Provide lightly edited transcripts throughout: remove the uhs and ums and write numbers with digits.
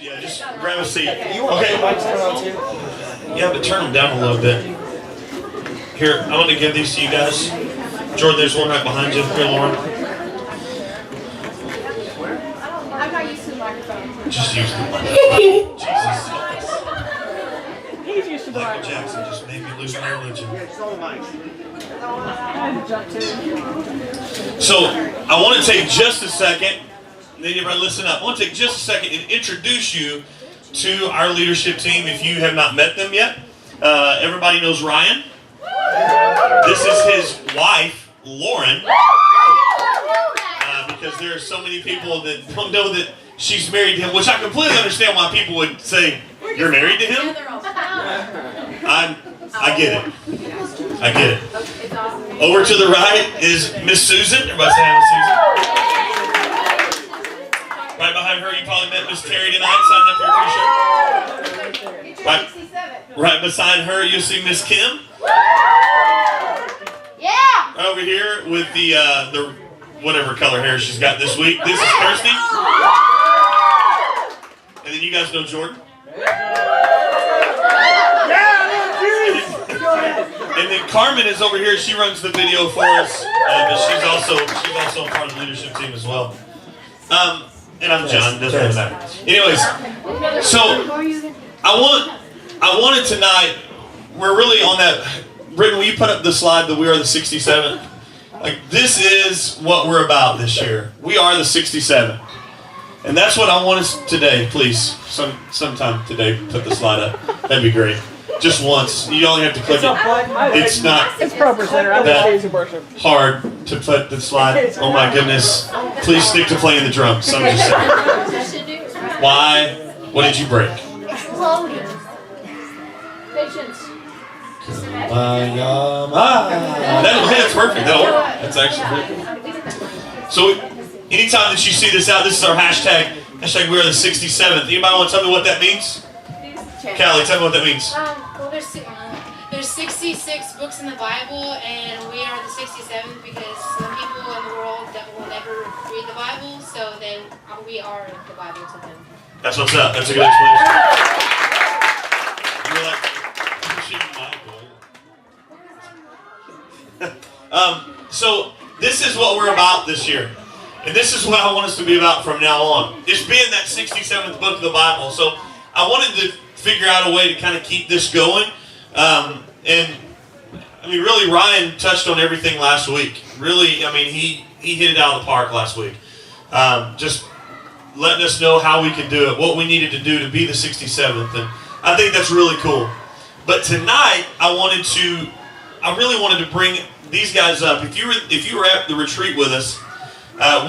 Yeah, just grab a seat. Okay. Yeah, but turn them down a little bit. Here, I want to give these to you guys. Jordan, there's one right behind you. Here, Lauren. I'm not used to the microphone. Just use the microphone. Jesus. He's used to the Michael mic. Jackson just made me lose my religion. So, I want to take just a second. Everybody listen up. I want to take just a second and introduce you to our leadership team if you have not met them yet. Everybody knows Ryan. This is his wife, Lauren. Because there are so many people that don't know that she's married to him, which I completely understand why people would say, "You're married to him?" I get it. I get it. Over to the right is Miss Susan. Everybody say hi, Miss Susan. Right behind her, you probably met Miss Terry tonight, signing up for your t-shirt. Right beside her, you'll see Miss Kim. Yeah. Right over here with the whatever color hair she's got this week. This is Kirsty. And then you guys know Jordan. And then Carmen is over here. She runs the video for us, but she's also a part of the leadership team as well. And I'm John. Doesn't really matter. Anyways, so I wanted tonight. We're really on that. Britton, will you put up the slide that we are the 67th? Like, this is what we're about this year. We are the 67th. And that's what I want us today, please. Sometime today, put the slide up. That'd be great. Just once. You only have to click it. It's not It's proper center. I'm that just worship. hard to put the slide. Oh my goodness. Please stick to playing the drums. I'm just saying. Why? What did you break? Patience. That's perfect. That'll work. That's actually perfect. So, anytime that you see this out, this is our hashtag. Hashtag we are the 67th. Anybody want to tell me what that means? Callie, tell me what that means. Well, there's 66 books in the Bible, and we are the 67th because some people in the world that will never read the Bible, so we are the Bible to them. That's what's up. That's a good explanation. You're like, so this is what we're about this year. And this is what I want us to be about from now on. It's being that 67th book of the Bible. So I wanted to figure out a way to kind of keep this going. And I mean, really, Ryan touched on everything last week. Really, I mean, he hit it out of the park last week. Just letting us know how we could do it, what we needed to do to be the 67th. And I think that's really cool. But tonight, I really wanted to bring these guys up. If you were at the retreat with us,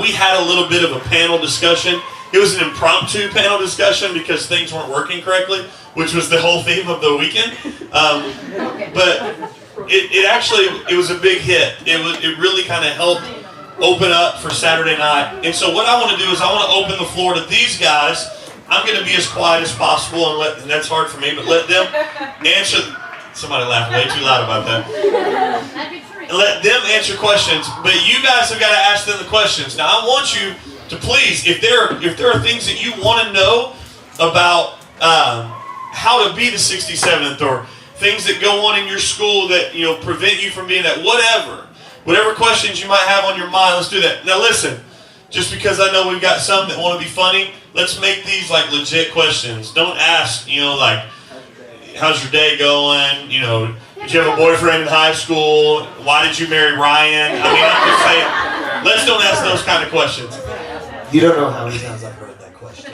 we had a little bit of a panel discussion. It was an impromptu panel discussion because things weren't working correctly, which was the whole theme of the weekend. But it was a big hit. It really kind of helped open up for Saturday night. And so what I want to do is I want to open the floor to these guys. I'm going to be as quiet as possible, and that's hard for me, but let them answer. Somebody laughed way too loud about that. And let them answer questions, but you guys have got to ask them the questions. Now, I want you to please, if there are things that you want to know about how to be the 67th, or things that go on in your school that prevent you from being that, whatever questions you might have on your mind, let's do that. Now, listen. Just because I know we've got some that want to be funny, let's make these like legit questions. Don't ask, like, how's your day going? Did you have a boyfriend in high school? Why did you marry Ryan? I mean, I'm just saying, let's don't ask those kind of questions. You don't know how many times I've heard that question.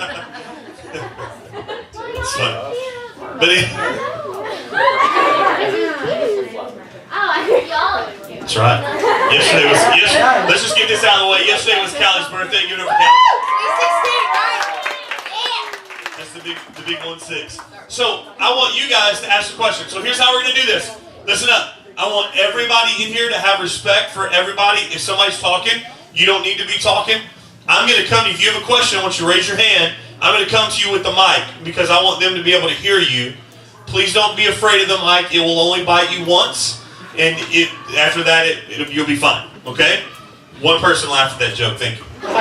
It's funny. But that's right. Let's just get this out of the way. Yesterday was Callie's birthday. Give it up for Callie. That's the big 1-6. So I want you guys to ask the question. So here's how we're going to do this. Listen up. I want everybody in here to have respect for everybody. If somebody's talking, you don't need to be talking. I'm going to come. If you have a question, I want you to raise your hand. I'm going to come to you with the mic because I want them to be able to hear you. Please don't be afraid of the mic. It will only bite you once. And after that, you'll be fine. Okay? One person laughed at that joke. Thank you. Good.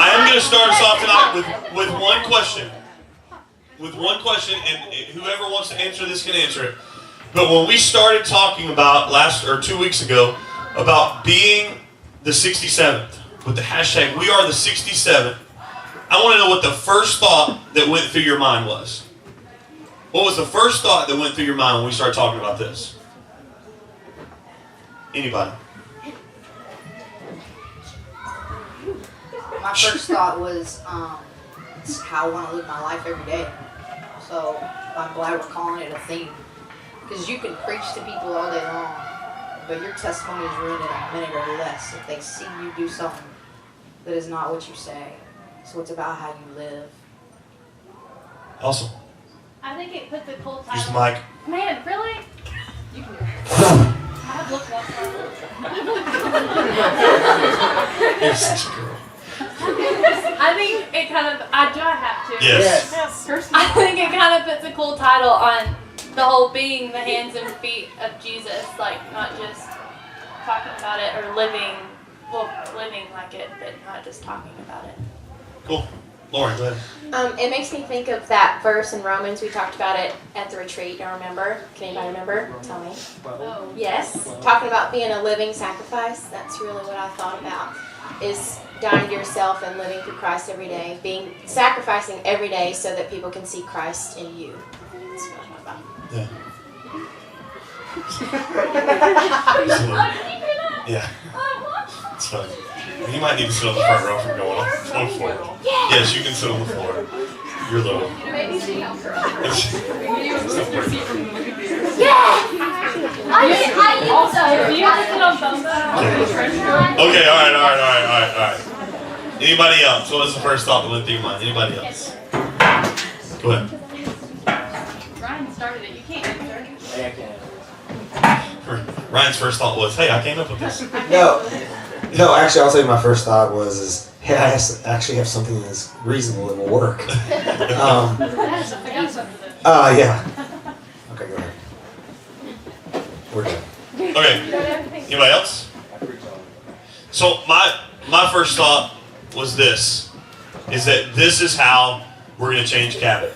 I am going to start us off tonight with one question. With one question, and whoever wants to answer this can answer it. But when we started talking about 2 weeks ago about being the 67th with the hashtag We Are the 67th, I want to know what the first thought that went through your mind was. What was the first thought that went through your mind when we started talking about this? Anybody? My first thought was it's how I want to live my life every day. So I'm glad we're calling it a theme. Because you can preach to people all day long, but your testimony is ruined in a minute or less if they see you do something that is not what you say. So it's about how you live. Awesome. I think it puts a cool title. Use the mic. Man, really? You can do it. I have looked last You're such a girl. I think it kind of, do I have to? Yes. I think it kind of puts a cool title on the whole being the hands and feet of Jesus, like not just talking about it or living like it, but not just talking about it. Cool. Lauren, go ahead. It makes me think of that verse in Romans. We talked about it at the retreat. Y'all remember? Can anybody remember? Tell me. Oh. Yes. Talking about being a living sacrifice. That's really what I thought about. Is dying to yourself and living for Christ every day. Sacrificing every day so that people can see Christ in you. That's what I thought about. Yeah. Yeah. It's fine. You might need to sit on the front row from going on the floor. Yes, you can sit on the floor. You're little. Maybe she helps her. Okay, all right. Anybody else? What was the first thought that went through your mind? Anybody else? Go ahead. Ryan started it. You can't answer. Hey, I can. Ryan's first thought was, hey, I came up with this. No, actually, I'll tell you my first thought was, hey, I actually have something that's reasonable that will work. I got something. Yeah. Okay, go ahead. We're done. Okay. Anybody else? So my first thought was this, is that this is how we're going to change Cabot.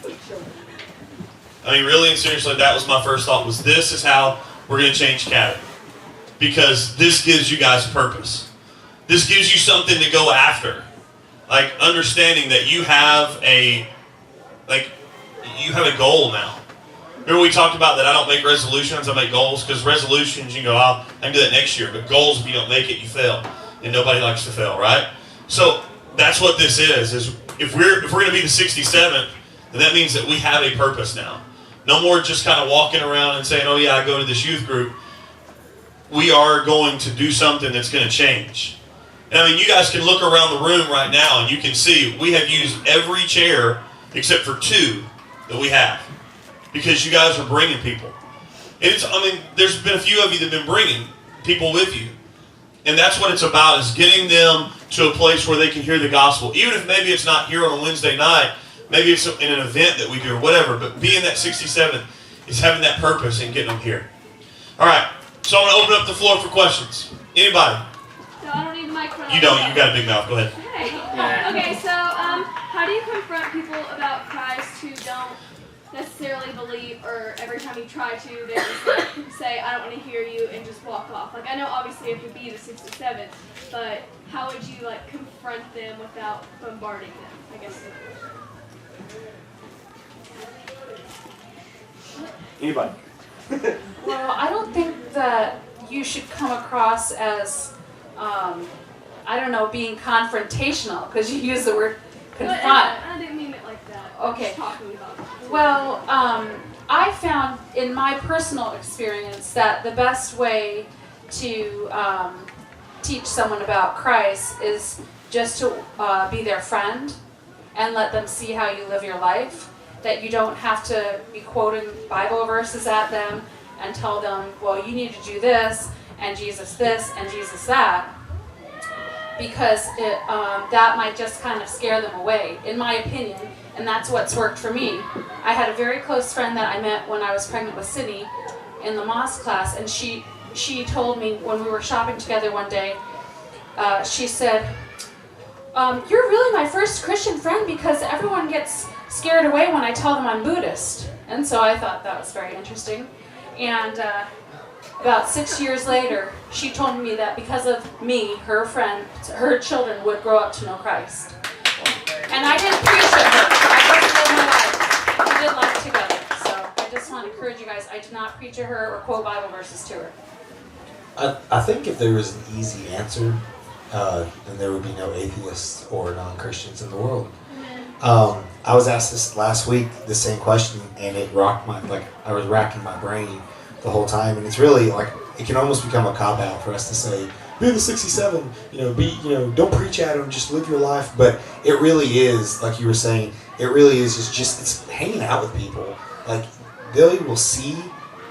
I mean, really and seriously, that was my first thought, was this is how we're going to change Cabot. Because this gives you guys purpose. This gives you something to go after. Like, understanding that you have a goal now. Remember we talked about that I don't make resolutions, I make goals, because resolutions, you go, I can do that next year, but goals, if you don't make it, you fail. And nobody likes to fail, right? So that's what this is if we're going to be the 67th, then that means that we have a purpose now. No more just kind of walking around and saying, oh yeah, I go to this youth group. We are going to do something that's going to change. And I mean, you guys can look around the room right now and you can see we have used every chair except for 2 that we have. Because you guys are bringing people. And there's been a few of you that have been bringing people with you. And that's what it's about, is getting them to a place where they can hear the gospel. Even if maybe it's not here on a Wednesday night, maybe it's in an event that we do or whatever, but being that 67th is having that purpose and getting them here. All right, so I'm going to open up the floor for questions. Anybody? So I don't need the microphone. You don't, you've got a big mouth. Go ahead. Okay, so how do you confront people about Christ who don't necessarily believe, or every time you try to, they just say, I don't want to hear you, and just walk off? Like, I know obviously it would be the 67th, but how would you confront them without bombarding them, I guess? Anybody? Well, I don't think that you should come across as, being confrontational, because you use the word confront. I didn't mean it like that. Okay. Just talking about it. Well, I found in my personal experience that the best way to teach someone about Christ is just to be their friend and let them see how you live your life. That you don't have to be quoting Bible verses at them and tell them, well, you need to do this, and Jesus this, and Jesus that. Because that might just kind of scare them away, in my opinion, and that's what's worked for me. I had a very close friend that I met when I was pregnant with Sydney in the Moss class, and she told me when we were shopping together one day, she said, you're really my first Christian friend because everyone gets scared away when I tell them I'm Buddhist. And so I thought that was very interesting. And about 6 years later, she told me that because of me, her friend, her children would grow up to know Christ. And I didn't preach at her. I just lived my life. We did life together. So I just want to encourage you guys, I did not preach at her or quote Bible verses to her. I think if there was an easy answer, then there would be no atheists or non-Christians in the world. I was asked this last week, the same question, and it rocked I was racking my brain the whole time, and it's really it can almost become a cop-out for us to say, be the 67, don't preach at them, just live your life, but it really is, like you were saying, it really is just it's hanging out with people. They will see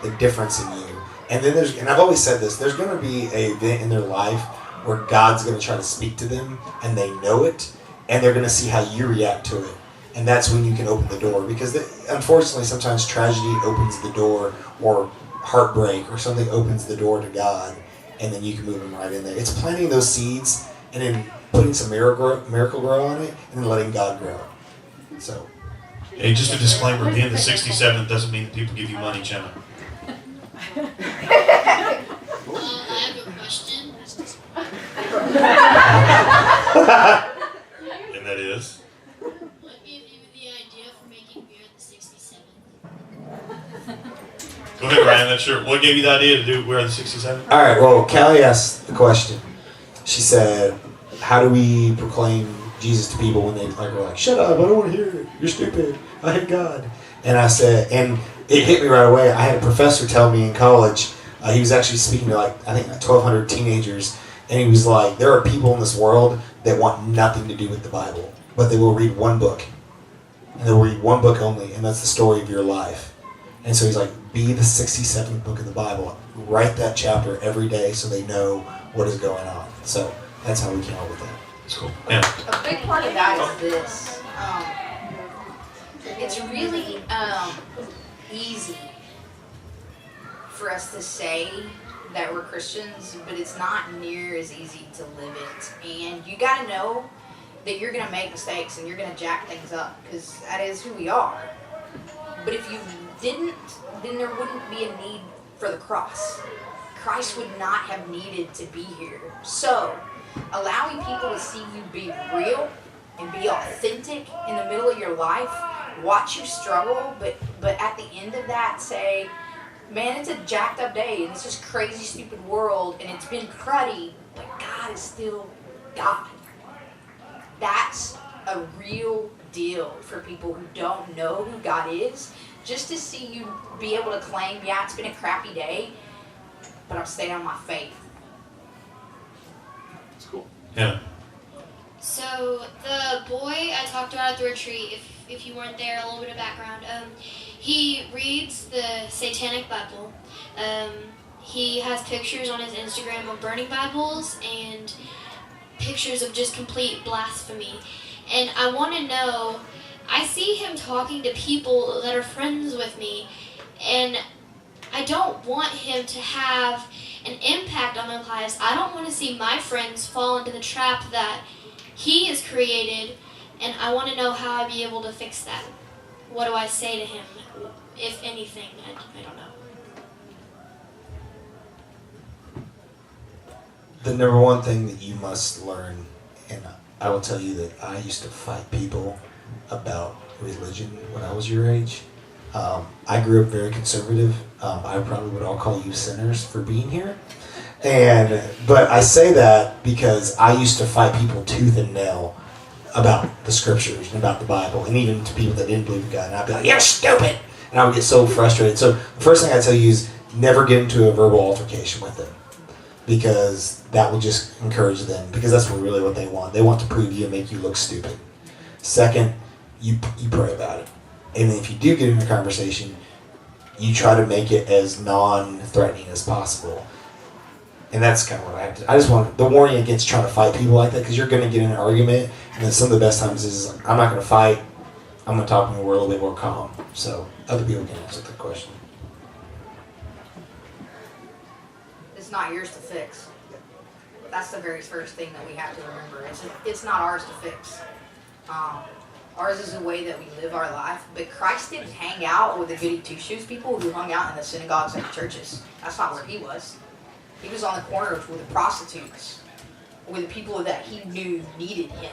the difference in you. And then and I've always said this, there's going to be an event in their life where God's going to try to speak to them, and they know it, and they're going to see how you react to it. And that's when you can open the door. Because unfortunately, sometimes tragedy opens the door, or heartbreak, or something opens the door to God, and then you can move them right in there. It's planting those seeds, and then putting some miracle grow on it, and then letting God grow. So. Hey, just a disclaimer, being the 67th doesn't mean that people give you money, Jenna. I have a question. And that is? What gave you the idea for making beer at the 67th? Go ahead, Ryan. That's sure. What gave you the idea to do wear the 67th? All right. Well, Callie asked the question. She said, "How do we proclaim Jesus to people when they are like, shut up, I don't want to hear it. You're stupid. I hate God." And I said, and it hit me right away. I had a professor tell me in college. He was actually speaking to 1,200 teenagers, and he was like, "There are people in this world that want nothing to do with the Bible, but they will read one book, and they'll read one book only, and that's the story of your life." And so he's like, be the 67th book of the Bible. Write that chapter every day so they know what is going on. So that's how we came up with that. That's cool. Yeah. A big part of that is this. It's really easy for us to say that we're Christians, but it's not near as easy to live it. And you got to know that you're going to make mistakes and you're going to jack things up, because that is who we are. But if you didn't, then there wouldn't be a need for the cross. Christ would not have needed to be here. So, allowing people to see you be real and be authentic in the middle of your life, watch you struggle, but at the end of that say, man, it's a jacked up day and it's this crazy stupid world and it's been cruddy, but God is still God. That's a real deal for people who don't know who God is. Just to see you be able to claim, yeah, it's been a crappy day, but I'm staying on my faith. That's cool. Yeah. So the boy I talked about at the retreat, if you weren't there, a little bit of background. He reads the Satanic Bible. He has pictures on his Instagram of burning Bibles and pictures of just complete blasphemy. And I want to know, I see him talking to people that are friends with me, and I don't want him to have an impact on their lives. I don't want to see my friends fall into the trap that he has created, and I want to know how I'd be able to fix that. What do I say to him, if anything? I don't know. The number one thing that you must learn, and I will tell you that I used to fight people about religion when I was your age. I grew up very conservative. I probably would all call you sinners for being here. But I say that because I used to fight people tooth and nail about the scriptures and about the Bible, and even to people that didn't believe in God. And I'd be like, "You're stupid!" And I would get so frustrated. So the first thing I tell you is never get into a verbal altercation with them, because that will just encourage them, because that's really what they want. They want to prove you and make you look stupid. Second, you pray about it. And if you do get in a conversation, you try to make it as non-threatening as possible. And that's kind of what I have to. I just want the warning against trying to fight people like that, because you're going to get in an argument, and then some of the best times is I'm not going to fight. I'm going to talk, and we're a little bit more calm. So other people can answer the question. It's not yours to fix. That's the very first thing that we have to remember. It's not ours to fix. Ours is the way that we live our life. But Christ didn't hang out with the goody two-shoes people who hung out in the synagogues and the churches. That's not where he was. He was on the corners with the prostitutes, with the people that he knew needed him.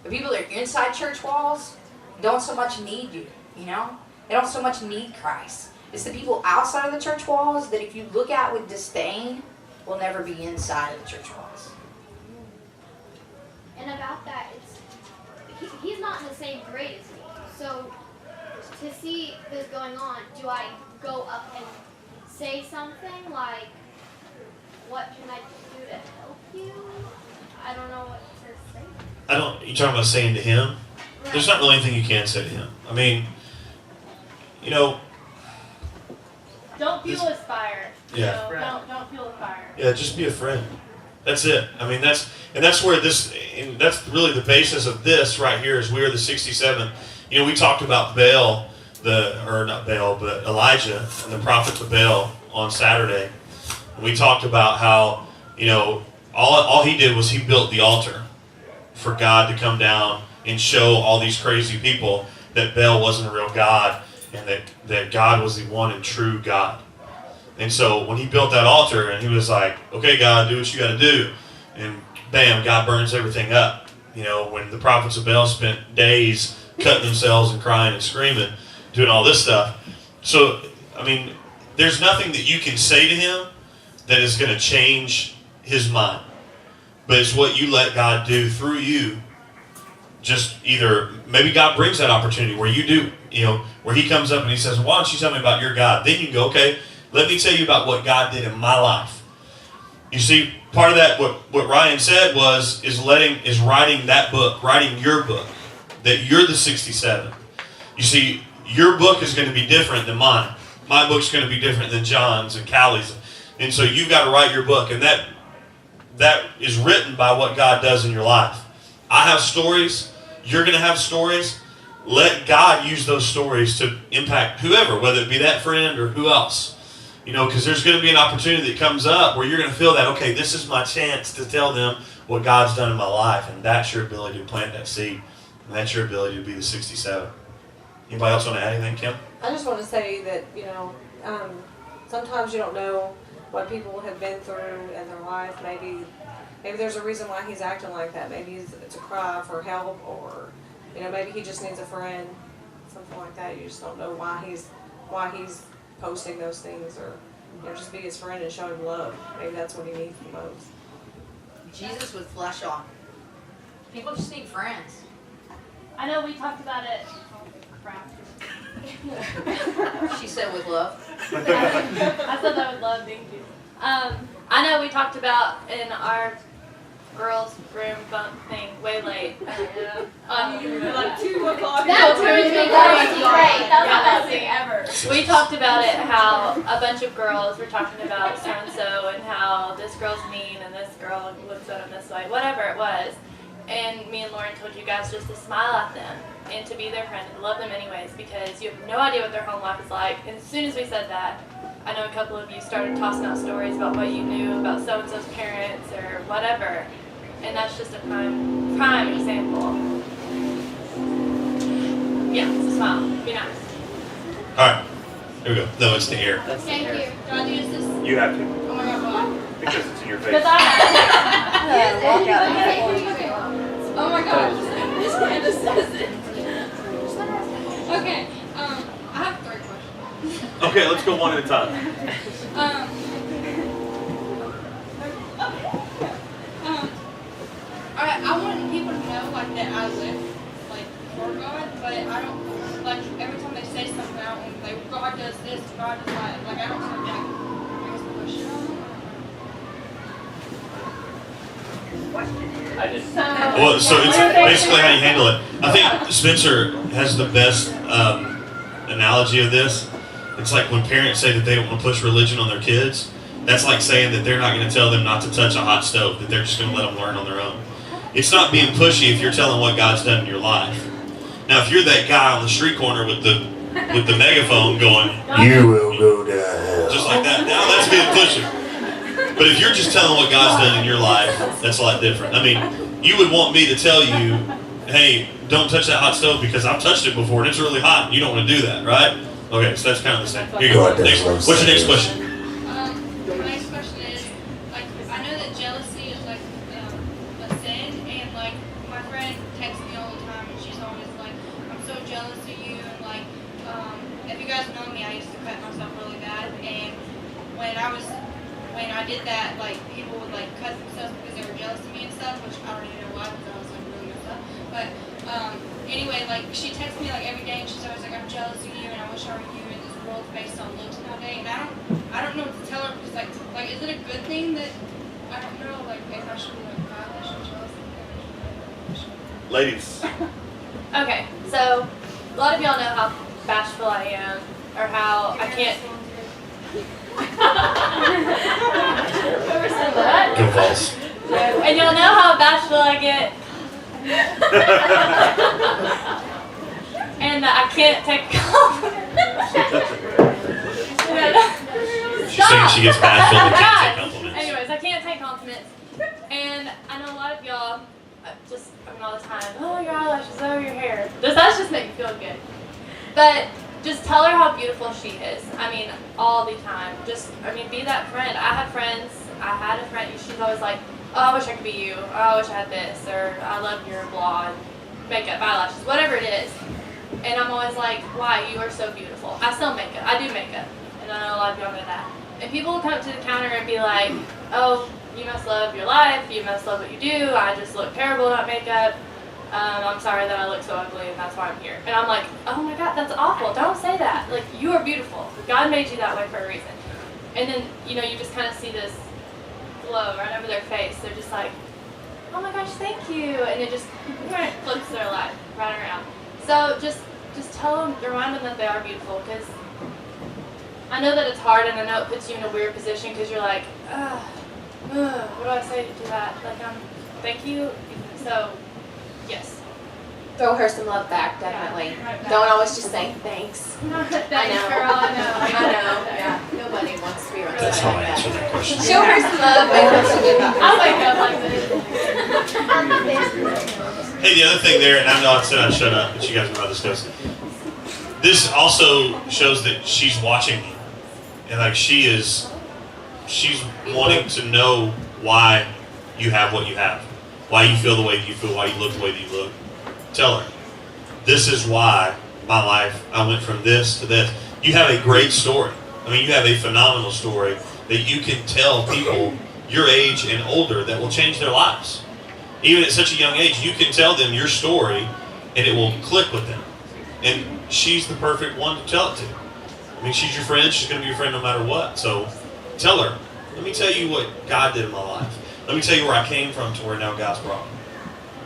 The people that are inside church walls don't so much need you, you know? They don't so much need Christ. It's the people outside of the church walls that if you look at with disdain, will never be inside of the church walls. And about that, he's not in the same grade as me. So to see this going on, do I go up and say something like, what can I do to help you? I don't know what to say. You talking about saying to him? Right. There's not really anything you can say to him. I mean, you know. Don't fuel his fire. Yeah. Don't fuel the fire. Yeah, just be a friend. That's it. I mean, that's where that's really the basis of this right here is we are the 67th. You know, we talked about Baal, not Baal, but Elijah and the prophets of Baal on Saturday. And we talked about how, you know, all he did was he built the altar for God to come down and show all these crazy people that Baal wasn't a real God and that God was the one and true God. And so when he built that altar and he was like, okay, God, do what you got to do. And bam, God burns everything up. You know, when the prophets of Baal spent days cutting themselves and crying and screaming, doing all this stuff. So, I mean, there's nothing that you can say to him that is going to change his mind. But it's what you let God do through you. Just either, maybe God brings that opportunity where you do, you know, where he comes up and he says, why don't you tell me about your God? Then you can go, okay, let me tell you about what God did in my life. You see, part of that, what Ryan said is writing that book, writing your book, that you're the 67th. You see, your book is going to be different than mine. My book's going to be different than John's and Callie's. And so you've got to write your book, and that is written by what God does in your life. I have stories. You're going to have stories. Let God use those stories to impact whoever, whether it be that friend or who else. You know, because there's going to be an opportunity that comes up where you're going to feel that, okay, this is my chance to tell them what God's done in my life. And that's your ability to plant that seed. And that's your ability to be the 67. Anybody else want to add anything, Kim? I just want to say that, you know, sometimes you don't know what people have been through in their life. Maybe there's a reason why he's acting like that. Maybe it's a cry for help, or, you know, maybe he just needs a friend, something like that. You just don't know why he's posting those things, or, you know, just be his friend and show him love. Maybe that's what he needs the most. Jesus with flesh on. People just need friends. I know we talked about it. Crap. She said with love. I said that with love, thank you. I know we talked about in our girls' room bump thing way late. Like 2 o'clock. That turned me crazy. That was the best thing ever. We talked about it, how a bunch of girls were talking about so-and-so and how this girl's mean and this girl looks at them this way, whatever it was. And me and Lauren told you guys just to smile at them and to be their friend and love them anyways, because you have no idea what their home life is like. And as soon as we said that, I know a couple of you started tossing out stories about what you knew about so-and-so's parents or whatever. And that's just a prime example. Yeah, so smile. Be nice. All right. Here we go. No, it's the air. Thank you. Do I use this? You have to, Oh my god, why? because it's in your face. Because Oh my gosh. This man just says it. Okay, I have 3 questions. Okay, let's go one at a time. I want people to know, like, that I live, like, for God, but I don't, like, every time they say something, I don't, like, God does this, God does that, like, I don't sort of, like, ask a question. Well, so it's basically how you handle it. I think Spencer has the best analogy of this. It's like when parents say that they don't want to push religion on their kids. That's like saying that they're not going to tell them not to touch a hot stove, that they're just going to let them learn on their own. It's not being pushy if you're telling what God's done in your life. Now, if you're that guy on the street corner with the megaphone going, You will go to hell. just like that, now that's being pushy. But if you're just telling what God's done in your life, that's a lot different. I mean, you would want me to tell you, hey, don't touch that hot stove because I've touched it before and it's really hot. You don't want to do that, right? Okay, so that's kind of the same. Here you go. Next, what's your next question? My next question is, like, I know that jealousy is like a sin, and like my friend texts me all the time, and she's always like, "I'm so jealous of you," and like, if you guys know me, I used to cut myself really bad, and when I did that, like, people would like cut themselves because they were jealous of me and stuff, which I don't even know why, because I was like really messed up. But anyway, like, she texts me like every day, and she's always like, "I'm jealous of you, and I wish I were you." And this world's based on looks nowadays, and I don't know what to tell her, because like is it a good thing that I don't know, like, if I should be like bad, I should jealous of you? Ladies. Okay, so a lot of y'all know how bashful I am, or how I can't. Whoever said that? Go false. And y'all know how bashful I get. And I can't take compliments. She's saying she gets bashful and can't take Guys, compliments. anyways, I can't take compliments. And I know a lot of y'all all the time, "Oh, your eyelashes, oh, your hair." That's just make me feel good. But just tell her how beautiful she is. I mean, all the time. Be that friend. I had a friend, she's always like, "Oh, I wish I could be you. Oh, I wish I had this." Or, "I love your blonde makeup, eyelashes," whatever it is. And I'm always like, "Why? You are so beautiful." I still make it. I do makeup. And I know a lot of y'all know that. And people will come up to the counter and be like, "Oh, you must love your life. You must love what you do. I just look terrible without makeup. I'm sorry that I look so ugly, and that's why I'm here." And I'm like, "Oh my God, that's awful. Don't say that. Like, you are beautiful. God made you that way for a reason." And then, you just kind of see this glow right over their face. They're just like, "Oh my gosh, thank you." And it just kind of flips their life right around. So just tell them, remind them that they are beautiful, because I know that it's hard, and I know it puts you in a weird position, because you're like, what do I say to that? Like, thank you. So, yes. Throw her some love back, definitely. Don't always just say thanks. Thanks, I know. girl. I know. Yeah. Nobody wants to be around That's how I somebody answer like that question. Show her some love, make her feel good about I'll herself. wake up like this. Hey, the other thing there, and I know I said I'd shut up, but you guys know how this goes. This also shows that she's watching you. And like she's wanting to know why you have what you have. Why you feel the way that you feel, why you look the way that you look. Tell her, this is why my life, I went from this to this. You have a great story. I mean, you have a phenomenal story that you can tell people your age and older that will change their lives. Even at such a young age, you can tell them your story and it will click with them. And she's the perfect one to tell it to. I mean, she's your friend. She's going to be your friend no matter what. So tell her, let me tell you what God did in my life. Let me tell you where I came from to where now God's brought me.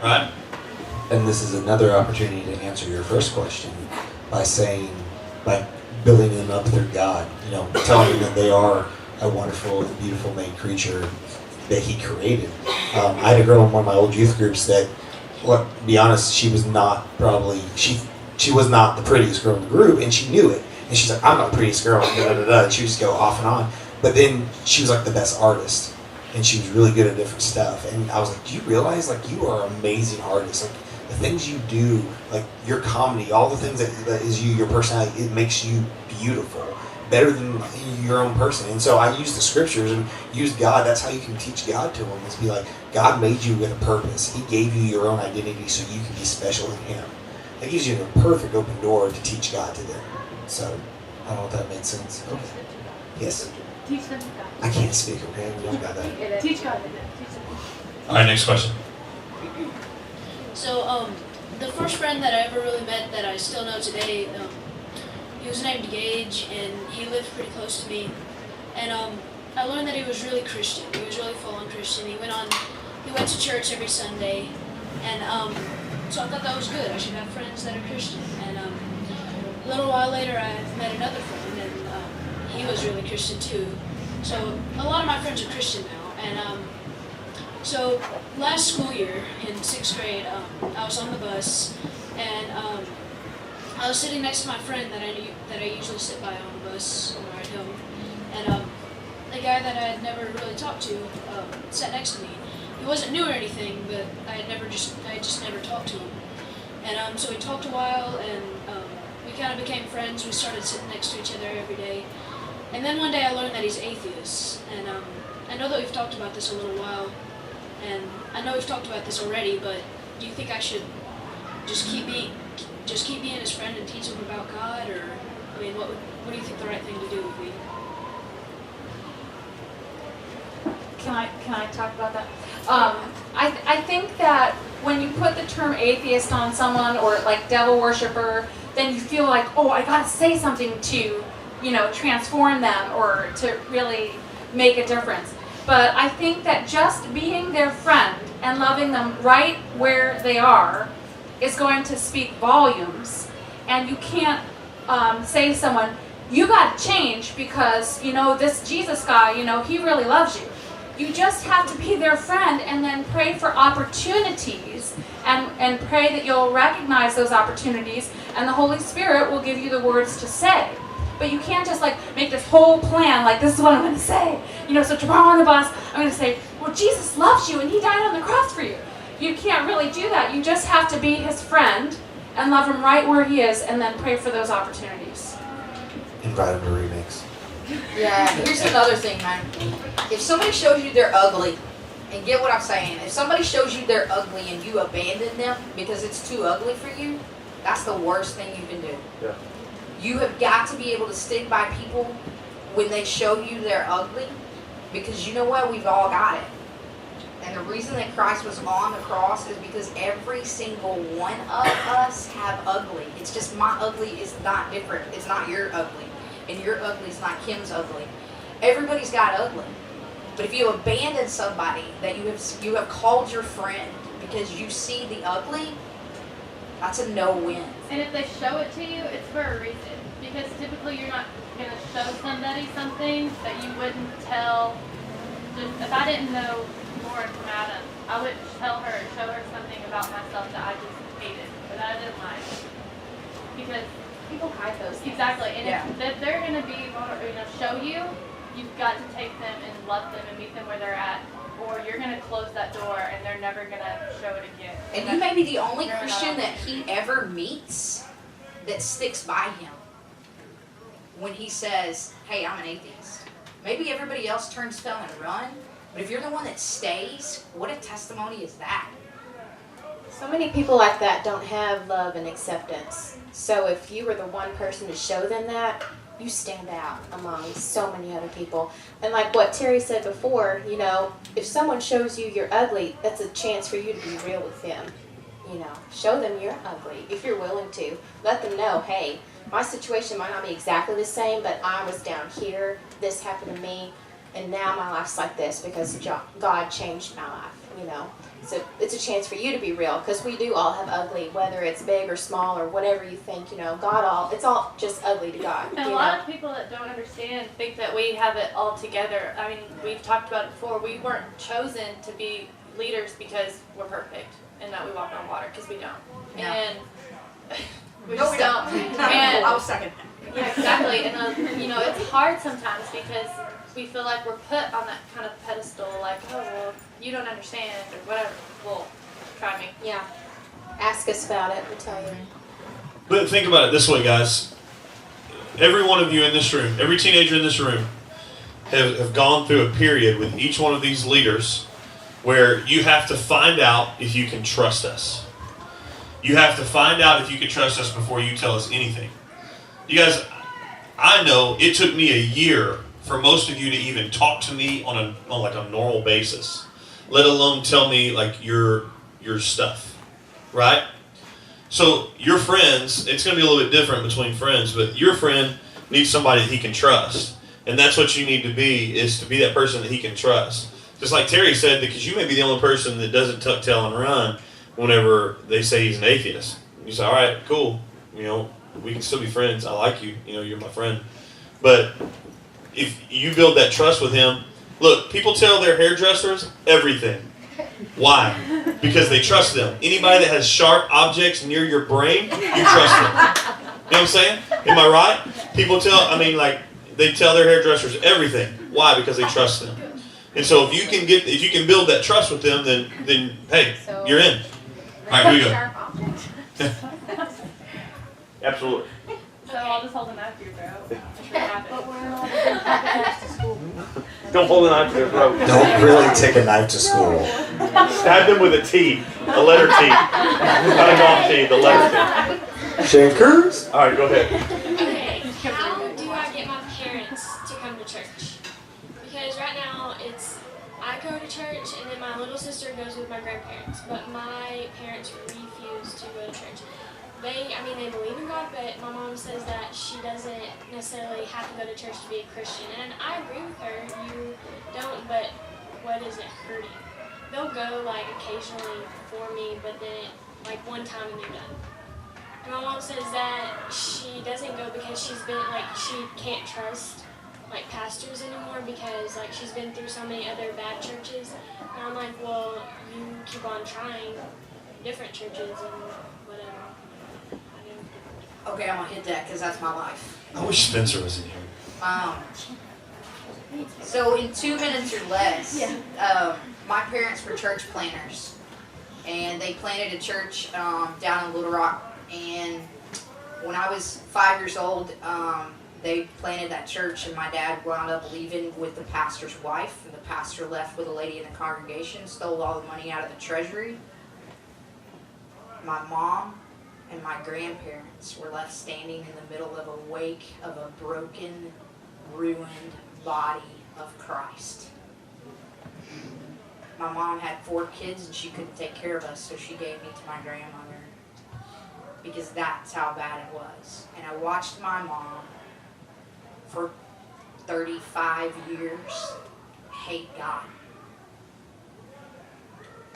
Right? And this is another opportunity to answer your first question by building them up through God. Telling them that they are a wonderful and beautiful made creature that He created. I had a girl in one of my old youth groups that, to be honest, she was not she was not the prettiest girl in the group, and she knew it. And she's like, "I'm not the prettiest girl," and she would just go off and on. But then she was like the best artist, and she was really good at different stuff. And I was like, "Do you realize, like, you are an amazing artist? Like, the things you do, like your comedy, all the things that is you, your personality, it makes you beautiful, better than your own person." And so I use the scriptures and use God. That's how you can teach God to them, is be like, God made you with a purpose. He gave you your own identity so you can be special in Him. That gives you a perfect open door to teach God to them. So, I don't know if that made sense. Okay. Yes? Teach them God. I can't speak, okay? We don't got that. Teach God. All right, next question. So, the first friend that I ever really met that I still know today, he was named Gage, and he lived pretty close to me. And I learned that he was really Christian. He was really full-on Christian. He went to church every Sunday, and so I thought that was good. I should have friends that are Christian. And a little while later, I met another friend, and he was really Christian too. So a lot of my friends are Christian now. And so last school year in 6th grade, I was on the bus, and I was sitting next to my friend that I usually sit by on the bus on the ride home. And the guy that I had never really talked to sat next to me. He wasn't new or anything, but I just never talked to him. And so we talked a while, and we kind of became friends. We started sitting next to each other every day. And then one day I learned that he's atheist. And I know that we've talked about this a little while, and I know we've talked about this already, but do you think I should just keep being his friend and teach him about God, or I mean, what do you think the right thing to do would be? Can I talk about that? I think that when you put the term atheist on someone or like devil worshiper, then you feel like, oh, I gotta say something to, transform them or to really make a difference. But I think that just being their friend and loving them right where they are is going to speak volumes. And you can't say to someone, you gotta change because, this Jesus guy, he really loves you. You just have to be their friend and then pray for opportunities and pray that you'll recognize those opportunities and the Holy Spirit will give you the words to say. But you can't just make this whole plan, this is what I'm going to say. So tomorrow on the bus, I'm going to say, well, Jesus loves you and he died on the cross for you. You can't really do that. You just have to be his friend and love him right where he is and then pray for those opportunities. Invite him to remix. Yeah, here's another thing, man. If somebody shows you they're ugly, and get what I'm saying, if somebody shows you they're ugly and you abandon them because it's too ugly for you, that's the worst thing you can do. Yeah. You have got to be able to stick by people when they show you they're ugly, because you know what? We've all got it. And the reason that Christ was on the cross is because every single one of us have ugly. It's just my ugly is not different. It's not your ugly. And your ugly is not Kim's ugly. Everybody's got ugly. But if you abandon somebody that you have called your friend because you see the ugly, that's a no-win. And if they show it to you, it's for a reason. Because typically you're not going to show somebody something that you wouldn't tell. If I didn't know Lauren from Adam, I wouldn't show her something about myself that I just hated or that I didn't like. Because people hide those things. Exactly. And if they're going to be, show you, you've got to take them and love them and meet them where they're at, or you're going to close that door and they're never going to show it again. And you may be the only Christian that he ever meets that sticks by him when he says, hey, I'm an atheist. Maybe everybody else turns tail and run, but if you're the one that stays, what a testimony is that? So many people like that don't have love and acceptance. So if you were the one person to show them that, you stand out among so many other people. And like what Terry said before, if someone shows you you're ugly, that's a chance for you to be real with them. Show them you're ugly if you're willing to. Let them know, hey, my situation might not be exactly the same, but I was down here, this happened to me, and now my life's like this because God changed my life, So it's a chance for you to be real, because we do all have ugly, whether it's big or small or whatever you think, it's all just ugly to God. And a lot of people that don't understand think that we have it all together. I mean, we've talked about it before. We weren't chosen to be leaders because we're perfect and that we walk on water, because we don't. Yeah. And we No, just we don't. don't. And, I was second. yeah, exactly. And, it's hard sometimes because we feel like we're put on that kind of pedestal, like, oh, well, you don't understand or whatever. Well, try me. Yeah. Ask us about it, we'll tell you. But think about it this way, guys. Every one of you in this room, every teenager in this room, have gone through a period with each one of these leaders where you have to find out if you can trust us. You have to find out if you can trust us before you tell us anything. You guys, I know it took me a year for most of you to even talk to me on a normal basis, let alone tell me your stuff, right? So your friends, it's going to be a little bit different between friends, but your friend needs somebody that he can trust, and that's what you need to be, is to be that person that he can trust. Just like Terry said, because you may be the only person that doesn't tuck tail and run whenever they say he's an atheist. You say, all right, cool, we can still be friends. I like you, you're my friend. But if you build that trust with him, look, people tell their hairdressers everything. Why? Because they trust them. Anybody that has sharp objects near your brain, you trust them. You know what I'm saying? Am I right? People they tell their hairdressers everything. Why? Because they trust them. And so if you can build that trust with them, then hey, you're in. All right, here we go. Absolutely. So I'll just hold a knife to your throat. Don't hold a knife to their throat. Don't really take a knife to school. Stab them with a T, a letter T. Not a golf T, the letter T. Shankers? All right, go ahead. Okay, how do I get my parents to come to church? Because right now I go to church and then my little sister goes with my grandparents, but my parents refuse to go to church. They believe in God, but my mom says that she doesn't necessarily have to go to church to be a Christian. And I agree with her. You don't, but what is it hurting? They'll go occasionally for me, but then one time and they're done. And my mom says that she doesn't go because she's been she can't trust pastors anymore because she's been through so many other bad churches. And I'm like, well, you keep on trying different churches and whatever. Okay, I'm gonna hit that because that's my life. I wish Spencer was in here. So in 2 minutes or less, my parents were church planners, and they planted a church down in Little Rock. And when I was 5 years old, they planted that church, and my dad wound up leaving with the pastor's wife, and the pastor left with a lady in the congregation, stole all the money out of the treasury. My mom and my grandparents were left standing in the middle of a wake of a broken, ruined body of Christ. My mom had 4 kids and she couldn't take care of us, so she gave me to my grandmother because that's how bad it was. And I watched my mom for 35 years hate God.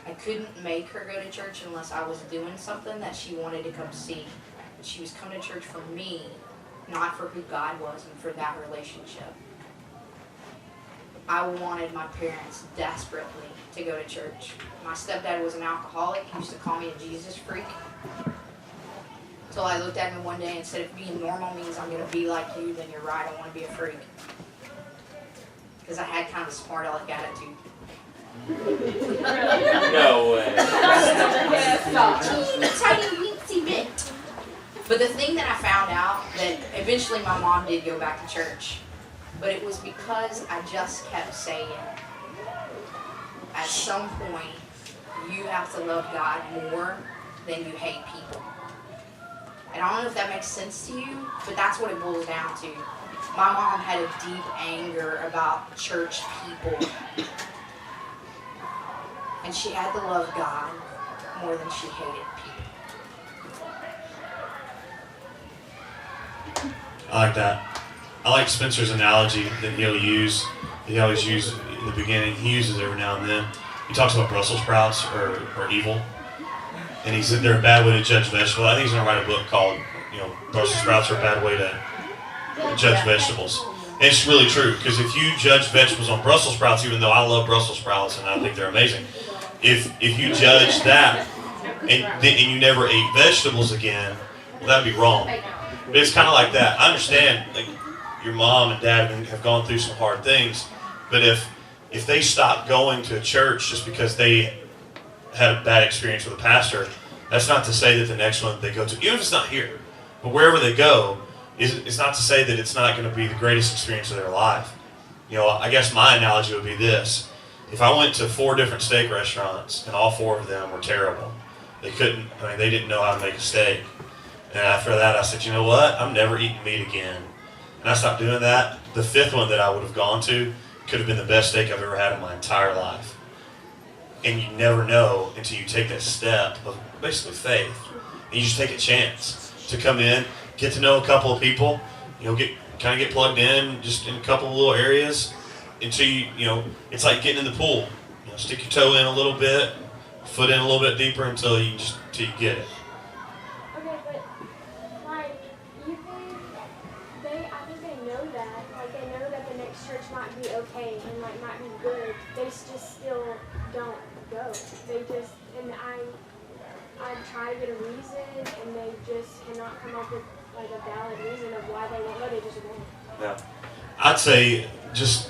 I couldn't make her go to church unless I was doing something that she wanted to come see. But she was coming to church for me, not for who God was and for that relationship. I wanted my parents desperately to go to church. My stepdad was an alcoholic. He used to call me a Jesus freak. Until I looked at him one day and said, if being normal means I'm going to be like you, then you're right, I want to be a freak. Because I had kind of a smart aleck attitude. No way. But the thing that I found out, that eventually my mom did go back to church, but it was because I just kept saying, at some point, you have to love God more than you hate people. And I don't know if that makes sense to you, but that's what it boils down to. My mom had a deep anger about church people. And she had to love God more than she hated people. I like that. I like Spencer's analogy that he always uses in the beginning. He uses it every now and then. He talks about Brussels sprouts or evil. And he said they're a bad way to judge vegetables. I think he's going to write a book called, Brussels sprouts are a bad way to judge vegetables. And it's really true, because if you judge vegetables on Brussels sprouts, even though I love Brussels sprouts and I think they're amazing, if you judge that and you never ate vegetables again, well, that'd be wrong. But it's kind of like that. I understand, your mom and dad have gone through some hard things, but if they stop going to a church just because they had a bad experience with a pastor, that's not to say that the next one they go to, even if it's not here, but wherever they go, it's not to say that it's not going to be the greatest experience of their life. I guess my analogy would be this. If I went to 4 different steak restaurants and all 4 of them were terrible, they didn't know how to make a steak. And after that, I said, you know what? I'm never eating meat again. And I stopped doing that. The 5th one that I would have gone to could have been the best steak I've ever had in my entire life. And you never know until you take that step of basically faith. And you just take a chance to come in, get to know a couple of people, get plugged in just in a couple of little areas until it's like getting in the pool. Stick your toe in a little bit, foot in a little bit deeper until you get it. Okay, but I think they know that. They know that the next church might be okay and might be good. They just still don't go. I try to get a reason, and they just cannot come up with a valid reason of why they won't go. They just won't. Yeah. I'd say just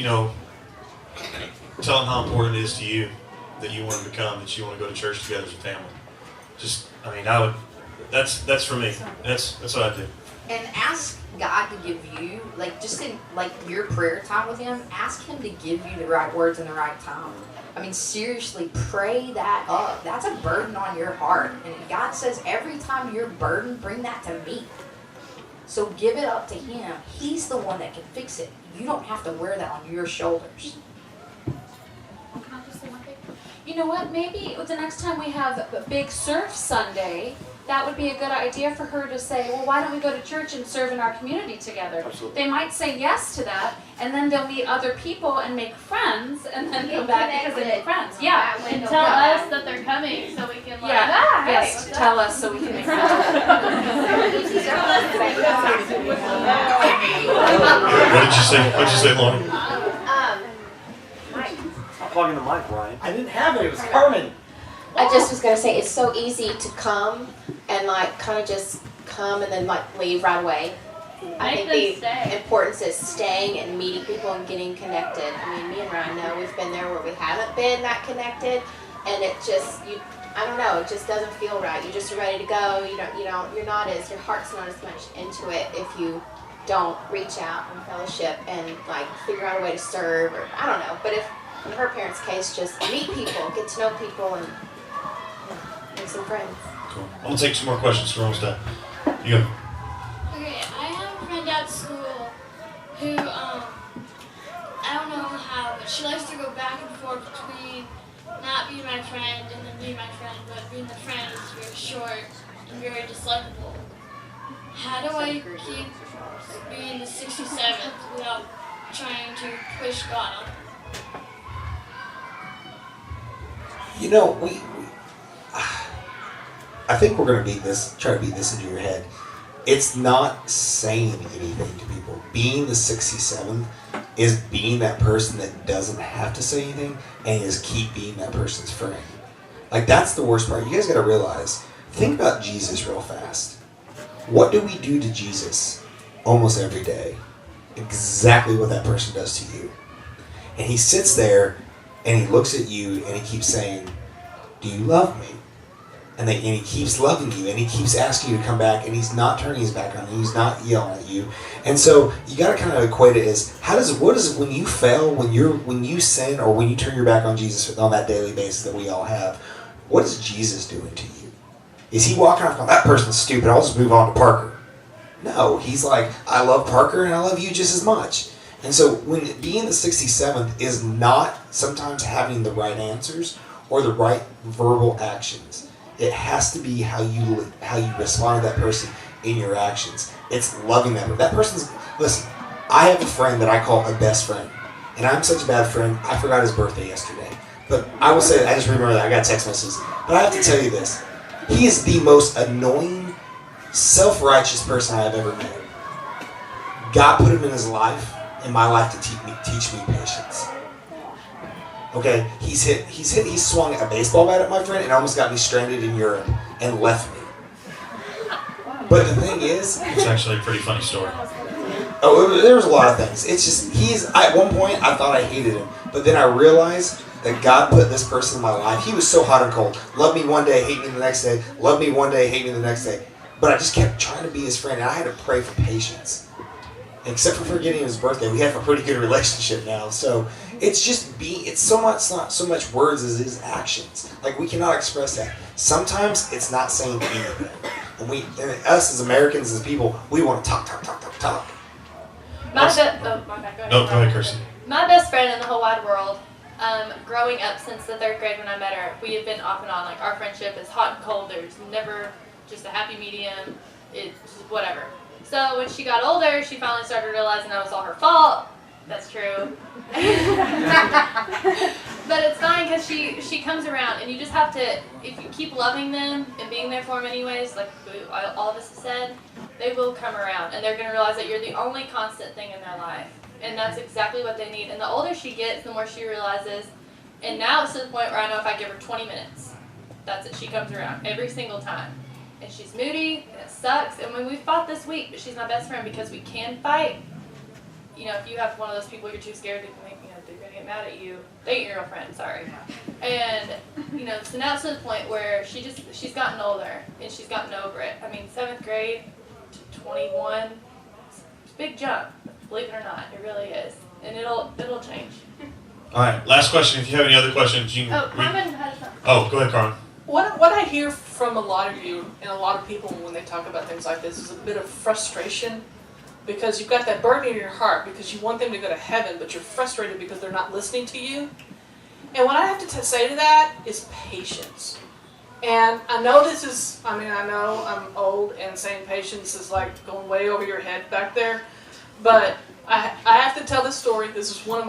tell them how important it is to you that you want to become, that you want to go to church together as a family. That's for me. That's what I do. And ask God to give you, just in your prayer time with Him, ask Him to give you the right words in the right time. Seriously, pray that up. That's a burden on your heart. And God says every time you're burdened, bring that to me. So give it up to Him. He's the one that can fix it. You don't have to wear that on your shoulders. You know what? Maybe the next time we have a big surf Sunday, that would be a good idea for her to say, well, why don't we go to church and serve in our community together? Absolutely. They might say yes to that, and then they'll meet other people and make friends, and then come back because they make friends. Yeah. And tell us that they're coming so we can Yes, tell us so we can make friends. What did you say? What did you say, Lauren? I'm plugging the mic, Ryan. I didn't have it. It was Carmen. I just was gonna say it's so easy to come and kind of just come and then leave right away. I think the importance is staying and meeting people and getting connected. Me and Ryan know we've been there where we haven't been that connected, and it just I don't know, it just doesn't feel right. You're just ready to go. Your heart's not as much into it if you don't reach out and fellowship and figure out a way to serve, or I don't know. But if in her parents' case, just meet people, get to know people, and make some friends. Cool. I'm gonna take some more questions. We're almost done. You go. Okay, I have a friend at school who, I don't know how, but she likes to go back and forth between not being my friend and then being my friend, but being the friend is very short and very dislikable. How do I keep being the 67th without trying to push God on her? I think we're going to try to beat this into your head. It's not saying anything to people. Being the 67th is being that person that doesn't have to say anything and is keep being that person's friend. That's the worst part. You guys got to realize, think about Jesus real fast. What do we do to Jesus almost every day? Exactly what that person does to you. And he sits there and he looks at you and he keeps saying, do you love me? And he keeps loving you and he keeps asking you to come back, and he's not turning his back on you. He's not yelling at you. And so you got to kind of equate it as, what is it when you fail, when you sin, or when you turn your back on Jesus on that daily basis that we all have, what is Jesus doing to you? Is he walking off going, that person's stupid, I'll just move on to Parker? No, he's like, I love Parker and I love you just as much. And so when being the 67th is not sometimes having the right answers or the right verbal actions. It has to be how you respond to that person in your actions. It's loving them. That person's, listen, I have a friend that I call a best friend. And I'm such a bad friend, I forgot his birthday yesterday. But I will say, I just remember that, I got text messages. But I have to tell you this. He is the most annoying, self-righteous person I have ever met. God put him in in my life to teach me patience. Okay, he swung a baseball bat at my friend and almost got me stranded in Europe and left me. But the thing is, it's actually a pretty funny story. Oh, there was a lot of things. It's just at one point I thought I hated him, but then I realized that God put this person in my life. He was so hot and cold. Love me one day, hate me the next day. Love me one day, hate me the next day. But I just kept trying to be his friend, and I had to pray for patience. Except for forgetting his birthday, we have a pretty good relationship now. So it's just it's not so much words as it is actions. We cannot express that. Sometimes it's not saying anything. And us as Americans, as people, we want to talk. My bad. Go ahead, Kirsten. My best friend in the whole wide world, growing up since the 3rd grade when I met her, we have been off and on. Our friendship is hot and cold. There's never just a happy medium. It's just whatever. So when she got older, she finally started realizing that was all her fault. That's true. But it's fine because she comes around, and you just have to, if you keep loving them and being there for them anyways, like all of us have said, they will come around, and they're going to realize that you're the only constant thing in their life. And that's exactly what they need. And the older she gets, the more she realizes. And now it's to the point where I know if I give her 20 minutes, that's it. She comes around every single time. And she's moody, and it sucks. And when we fought this week, but she's my best friend because we can fight. if you have one of those people you're too scared to make, they're gonna get mad at you. They ain't your real friend, sorry. And so now it's to the point where she's gotten older and she's gotten over it. I mean, 7th grade to 21, it's a big jump. Believe it or not, it really is, and it'll change. All right, last question. If you have any other questions, you can. Oh, Carmen had something. Oh, go ahead, Carmen. What I hear from a lot of you and a lot of people when they talk about things like this is a bit of frustration because you've got that burden in your heart because you want them to go to heaven, but you're frustrated because they're not listening to you. And what I have to say to that is patience. And I know I know I'm old and saying patience is like going way over your head back there, but I have to tell this story. This is one of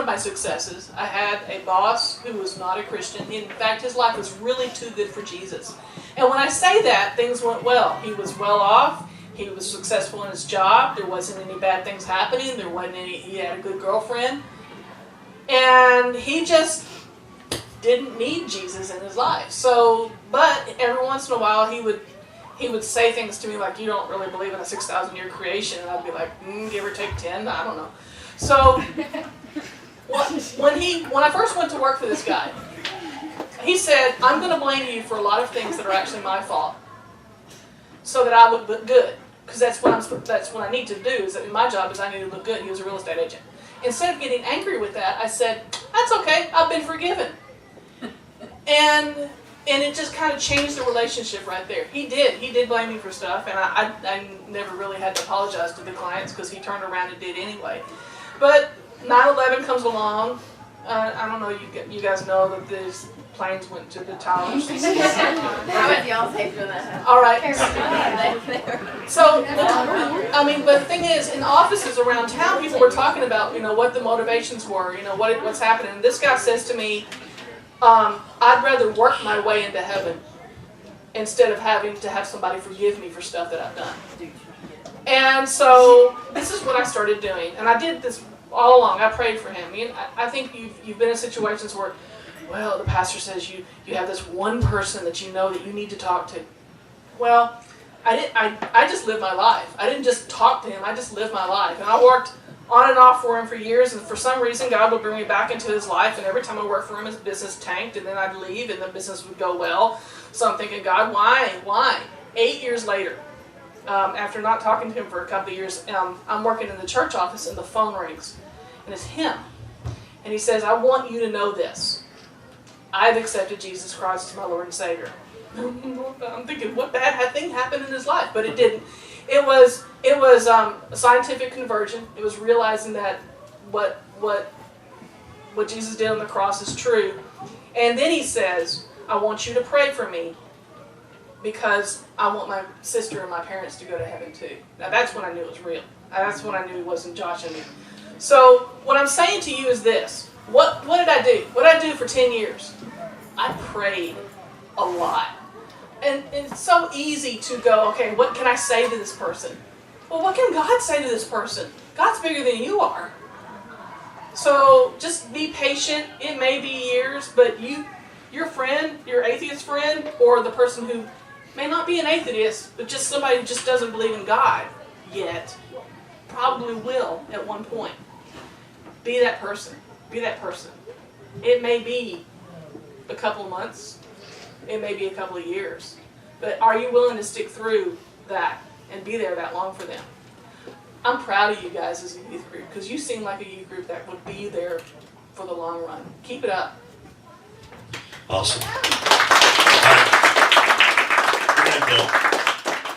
my successes. I had a boss who was not a Christian. In fact, his life was really too good for Jesus. And when I say that, things went well. He was well off. He was successful in his job. There wasn't any bad things happening. He had a good girlfriend. And he just didn't need Jesus in his life. So, but every once in a while he would say things to me like, you don't really believe in a 6,000-year creation. And I'd be like, give or take 10, I don't know. So when I first went to work for this guy, he said, I'm going to blame you for a lot of things that are actually my fault so that I look good. Because that's what I need to do, is that my job is I need to look good. He was a real estate agent. Instead of getting angry with that, I said, that's okay, I've been forgiven. And it just kind of changed the relationship right there. He did blame me for stuff, and I never really had to apologize to the clients because he turned around and did anyway. But 9/11 comes along. I don't know, you guys know that these planes went to the towers. How was y'all safe for that? All right. So, but the thing is, in offices around town, people were talking about, what the motivations were, what's happening. And this guy says to me, I'd rather work my way into heaven instead of having to have somebody forgive me for stuff that I've done. And so this is what I started doing. And I did this all along. I prayed for him. I think you've been in situations where, well, the pastor says you have this one person that you know that you need to talk to. Well, I just lived my life. I didn't just talk to him. I just lived my life. And I worked on and off for him for years, and for some reason God would bring me back into his life, and every time I worked for him his business tanked, and then I'd leave and the business would go well. So I'm thinking, God, why? 8 years later, after not talking to him for a couple of years, I'm working in the church office and the phone rings, and it's him. And he says, I want you to know this. I've accepted Jesus Christ as my Lord and Savior. I'm thinking, what bad thing happened in his life? But it didn't. It was a scientific conversion. It was realizing that what Jesus did on the cross is true. And then he says, I want you to pray for me because I want my sister and my parents to go to heaven too. Now that's when I knew it was real. That's when I knew it wasn't Josh and me. So what I'm saying to you is this. What did I do? What did I do for 10 years? I prayed a lot. And it's so easy to go, okay, what can I say to this person? Well, what can God say to this person? God's bigger than you are. So just be patient. It may be years, but your friend, your atheist friend, or the person who may not be an atheist, but just somebody who just doesn't believe in God yet, probably will at one point. Be that person. Be that person. It may be a couple of months. It may be a couple of years. But are you willing to stick through that and be there that long for them? I'm proud of you guys as a youth group because you seem like a youth group that would be there for the long run. Keep it up. Awesome. All right.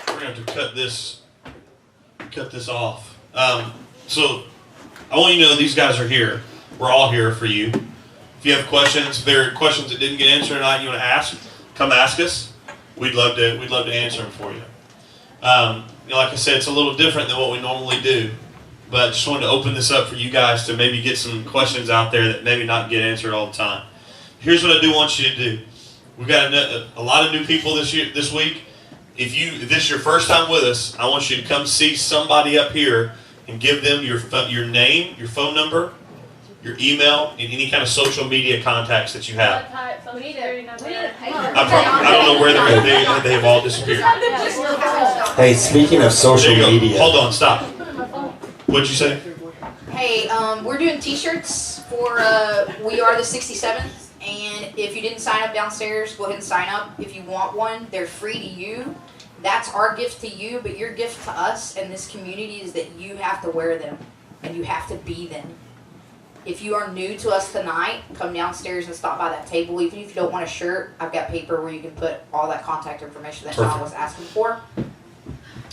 We're going to have to cut this off. So I want you to know these guys are here. We're all here for you. If you have questions, if there are questions that didn't get answered tonight you want to ask, come ask us. We'd love to answer them for you. Like I said, it's a little different than what we normally do, but I just wanted to open this up for you guys to maybe get some questions out there that maybe not get answered all the time. Here's what I do want you to do. We've got a lot of new people this week. If this is your first time with us, I want you to come see somebody up here and give them your name, your phone number, your email, and any kind of social media contacts that you have. I don't know where they have all disappeared. Hey, speaking of social media. Hold on, stop. What'd you say? Hey, we're doing T-shirts for We Are the 67th, and if you didn't sign up downstairs, go ahead and sign up. If you want one, they're free to you. That's our gift to you, but your gift to us and this community is that you have to wear them, and you have to be them. If you are new to us tonight, come downstairs and stop by that table. Even if you don't want a shirt, I've got paper where you can put all that contact information that John was asking for.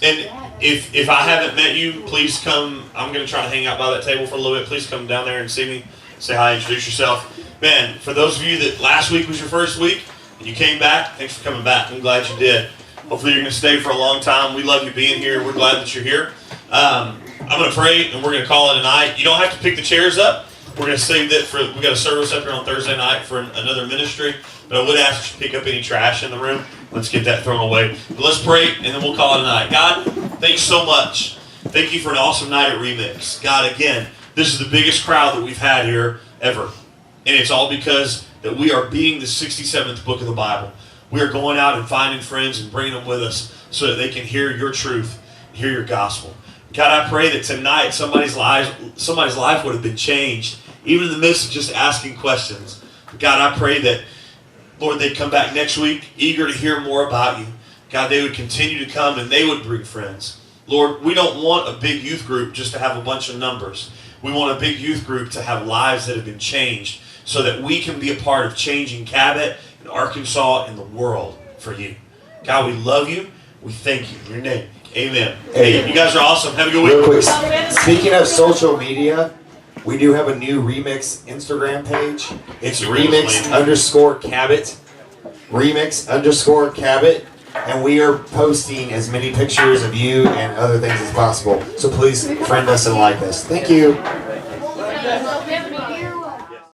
And if I haven't met you, please come. I'm going to try to hang out by that table for a little bit. Please come down there and see me. Say hi, introduce yourself. Man, for those of you that last week was your first week and you came back, thanks for coming back. I'm glad you did. Hopefully you're going to stay for a long time. We love you being here. We're glad that you're here. I'm going to pray and we're going to call it a night. You don't have to pick the chairs up. We're going to save that for, we got a service up here on Thursday night for another ministry. But I would ask that you pick up any trash in the room. Let's get that thrown away. But let's pray, and then we'll call it a night. God, thanks so much. Thank you for an awesome night at Remix. God, again, this is the biggest crowd that we've had here ever. And it's all because that we are being the 67th book of the Bible. We are going out and finding friends and bringing them with us so that they can hear your truth, hear your gospel. God, I pray that tonight somebody's life would have been changed, even in the midst of just asking questions. God, I pray that, Lord, they'd come back next week eager to hear more about you. God, they would continue to come and they would bring friends. Lord, we don't want a big youth group just to have a bunch of numbers. We want a big youth group to have lives that have been changed so that we can be a part of changing Cabot and Arkansas and the world for you. God, we love you. We thank you. In your name, amen. Hey, you guys are awesome. Have a good week. Real quick, speaking of social media, we do have a new Remix Instagram page. It's Remix_Cabot. Remix_Cabot. And we are posting as many pictures of you and other things as possible. So please friend us and like us. Thank you.